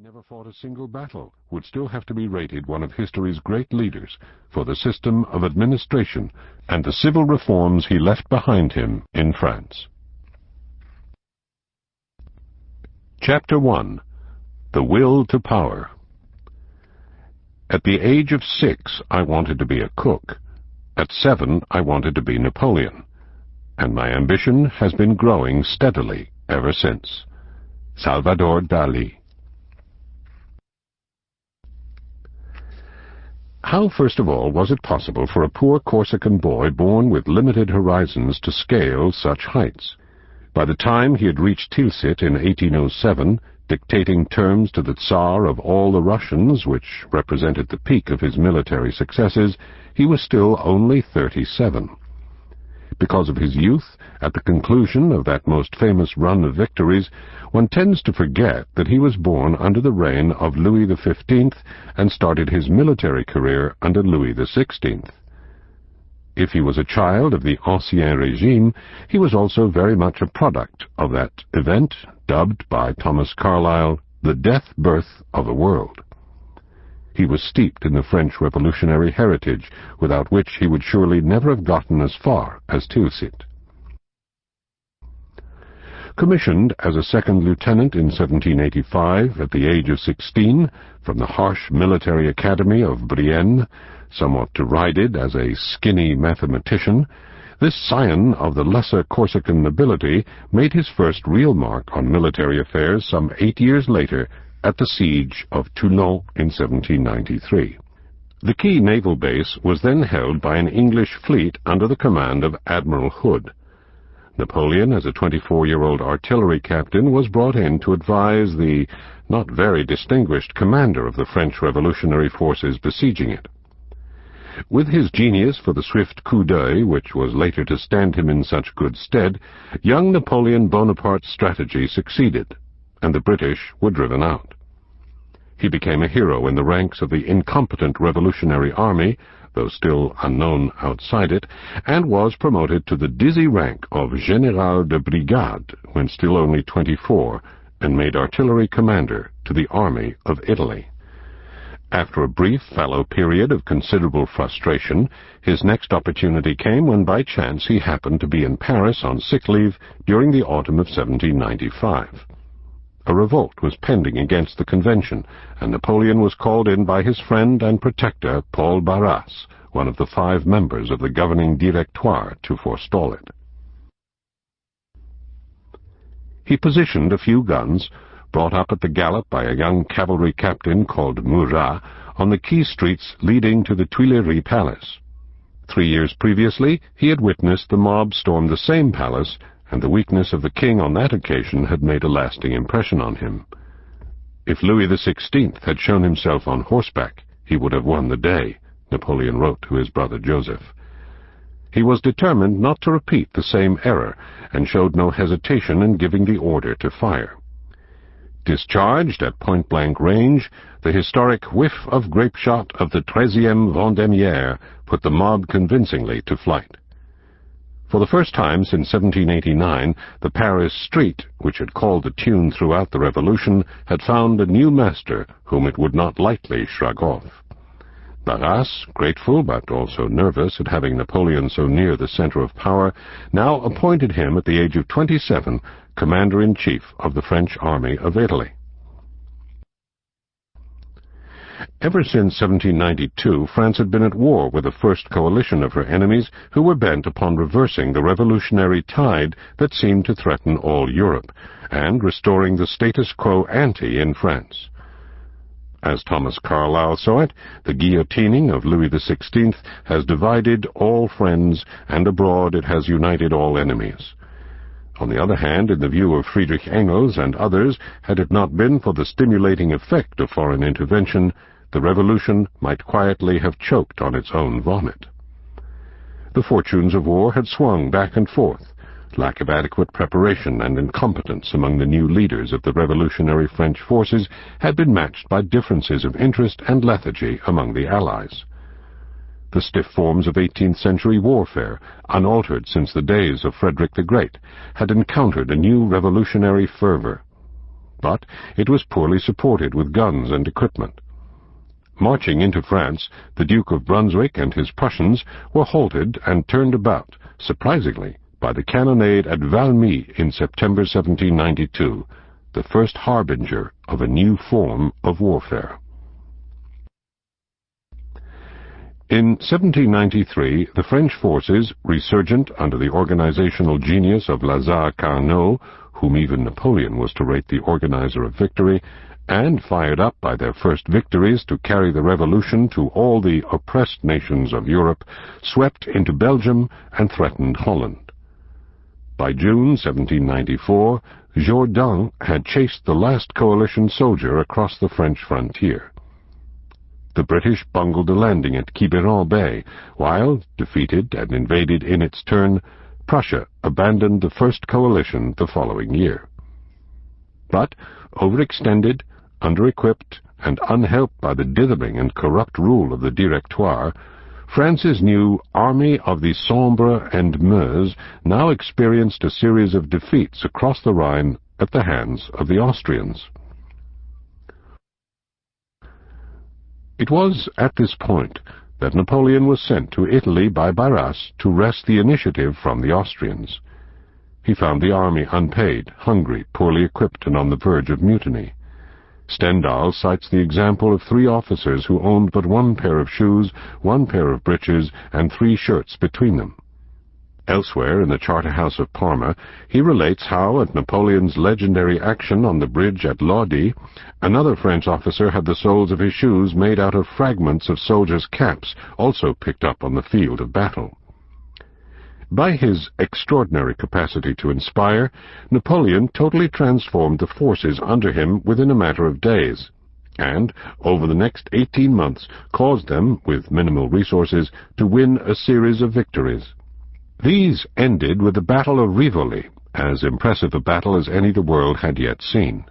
never fought a single battle, would still have to be rated one of history's great leaders for the system of administration and the civil reforms he left behind him in France. Chapter 1. The Will to Power. At the age of 6, I wanted to be a cook. At 7, I wanted to be Napoleon. And my ambition has been growing steadily ever since. Salvador Dali. How, first of all, was it possible for a poor Corsican boy born with limited horizons to scale such heights? By the time he had reached Tilsit in 1807, dictating terms to the Tsar of all the Russians, which represented the peak of his military successes, he was still only 37. Because of his youth, at the conclusion of that most famous run of victories, one tends to forget that he was born under the reign of Louis XV and started his military career under Louis XVI. If he was a child of the Ancien Régime, he was also very much a product of that event dubbed by Thomas Carlyle the death birth of a world. He was steeped in the French revolutionary heritage, without which he would surely never have gotten as far as Tilsit. Commissioned as a second lieutenant in 1785, at the age of 16, from the harsh military academy of Brienne, somewhat derided as a skinny mathematician, this scion of the lesser Corsican nobility made his first real mark on military affairs some 8 years later at the siege of Toulon in 1793. The key naval base was then held by an English fleet under the command of Admiral Hood. Napoleon, as a 24-year-old artillery captain, was brought in to advise the not very distinguished commander of the French revolutionary forces besieging it. With his genius for the swift coup d'oeil, which was later to stand him in such good stead, young Napoleon Bonaparte's strategy succeeded, and the British were driven out. He became a hero in the ranks of the incompetent revolutionary army, though still unknown outside it, and was promoted to the dizzy rank of Général de Brigade when still only 24, and made artillery commander to the Army of Italy. After a brief fallow period of considerable frustration, his next opportunity came when by chance he happened to be in Paris on sick leave during the autumn of 1795. A revolt was pending against the convention, and Napoleon was called in by his friend and protector, Paul Barras, one of the 5 members of the governing Directoire, to forestall it. He positioned a few guns, brought up at the gallop by a young cavalry captain called Murat, on the key streets leading to the Tuileries Palace. 3 years previously, he had witnessed the mob storm the same palace, and the weakness of the king on that occasion had made a lasting impression on him. If Louis XVI had shown himself on horseback, he would have won the day, Napoleon wrote to his brother Joseph. He was determined not to repeat the same error, and showed no hesitation in giving the order to fire. Discharged at point-blank range, the historic whiff of grape-shot of the 13e Vendémiaire put the mob convincingly to flight. For the first time since 1789, the Paris street, which had called the tune throughout the Revolution, had found a new master whom it would not lightly shrug off. Barras, grateful but also nervous at having Napoleon so near the center of power, now appointed him at the age of 27 commander-in-chief of the French army of Italy. Ever since 1792, France had been at war with a first coalition of her enemies who were bent upon reversing the revolutionary tide that seemed to threaten all Europe, and restoring the status quo ante in France. As Thomas Carlyle saw it, the guillotining of Louis XVI has divided all friends, and abroad it has united all enemies. On the other hand, in the view of Friedrich Engels and others, had it not been for the stimulating effect of foreign intervention, the revolution might quietly have choked on its own vomit. The fortunes of war had swung back and forth. Lack of adequate preparation and incompetence among the new leaders of the revolutionary French forces had been matched by differences of interest and lethargy among the Allies. The stiff forms of 18th-century warfare, unaltered since the days of Frederick the Great, had encountered a new revolutionary fervor. but it was poorly supported with guns and equipment. Marching into France, the Duke of Brunswick and his Prussians were halted and turned about, surprisingly, by the cannonade at Valmy in September 1792, the first harbinger of a new form of warfare. In 1793, the French forces, resurgent under the organizational genius of Lazare Carnot, whom even Napoleon was to rate the organizer of victory, and fired up by their first victories to carry the revolution to all the oppressed nations of Europe, swept into Belgium and threatened Holland. By June 1794, Jourdan had chased the last coalition soldier across the French frontier. The British bungled a landing at Quiberon Bay, while, defeated and invaded in its turn, Prussia abandoned the first coalition the following year. But, overextended, under-equipped, and unhelped by the dithering and corrupt rule of the Directoire, France's new Army of the Sambre and Meuse now experienced a series of defeats across the Rhine at the hands of the Austrians. It was at this point that Napoleon was sent to Italy by Barras to wrest the initiative from the Austrians. He found the army unpaid, hungry, poorly equipped, and on the verge of mutiny. Stendhal cites the example of 3 officers who owned but 1 pair of shoes, 1 pair of breeches, and 3 shirts between them. Elsewhere, in the Charterhouse of Parma, he relates how, at Napoleon's legendary action on the bridge at Lodi, another French officer had the soles of his shoes made out of fragments of soldiers' caps, also picked up on the field of battle. By his extraordinary capacity to inspire, Napoleon totally transformed the forces under him within a matter of days, and, over the next 18 months, caused them, with minimal resources, to win a series of victories. These ended with the Battle of Rivoli, as impressive a battle as any the world had yet seen.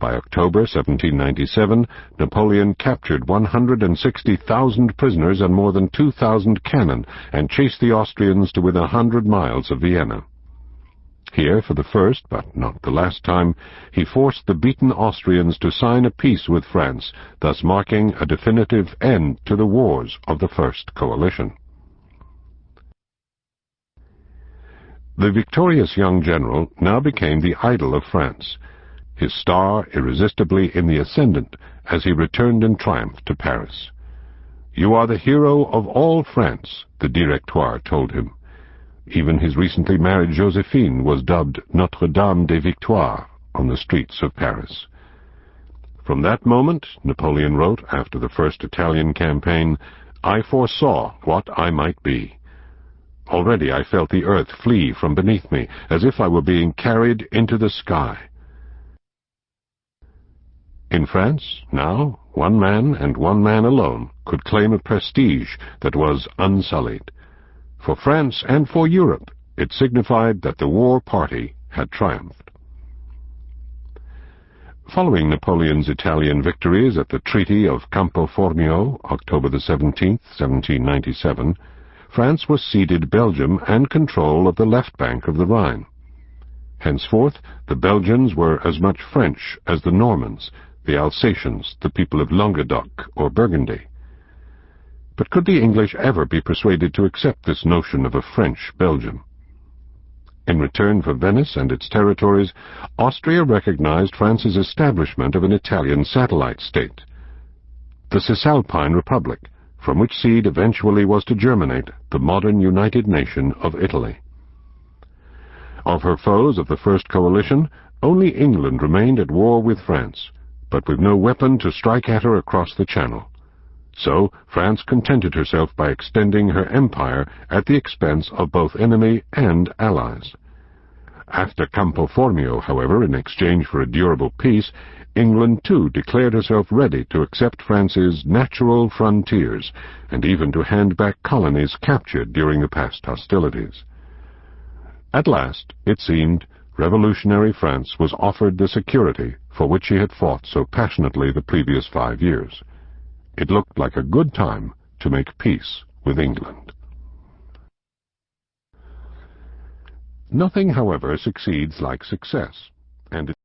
By October 1797, Napoleon captured 160,000 prisoners and more than 2,000 cannon, and chased the Austrians to within 100 miles of Vienna. Here, for the first, but not the last time, he forced the beaten Austrians to sign a peace with France, thus marking a definitive end to the wars of the First Coalition. The victorious young general now became the idol of France, his star irresistibly in the ascendant as he returned in triumph to Paris. "You are the hero of all France," the Directoire told him. Even his recently married Josephine was dubbed Notre Dame des Victoires on the streets of Paris. From that moment, Napoleon wrote after the first Italian campaign, "I foresaw what I might be. Already I felt the earth flee from beneath me, as if I were being carried into the sky." In France, now, one man and one man alone could claim a prestige that was unsullied. For France and for Europe, it signified that the war party had triumphed. Following Napoleon's Italian victories at the Treaty of Campo Formio, October the 17th, 1797, France was ceded Belgium and control of the left bank of the Rhine. Henceforth, the Belgians were as much French as the Normans, the Alsatians, the people of Languedoc or Burgundy. But could the English ever be persuaded to accept this notion of a French Belgium? In return for Venice and its territories, Austria recognized France's establishment of an Italian satellite state, the Cisalpine Republic, from which seed eventually was to germinate the modern united nation of Italy. Of her foes of the First Coalition, only England remained at war with France, but with no weapon to strike at her across the Channel. So France contented herself by extending her empire at the expense of both enemy and allies. After Campo Formio, however, in exchange for a durable peace, England too declared herself ready to accept France's natural frontiers, and even to hand back colonies captured during the past hostilities. At last, it seemed, revolutionary France was offered the security for which she had fought so passionately the previous 5 years. It looked like a good time to make peace with England. Nothing, however, succeeds like success, and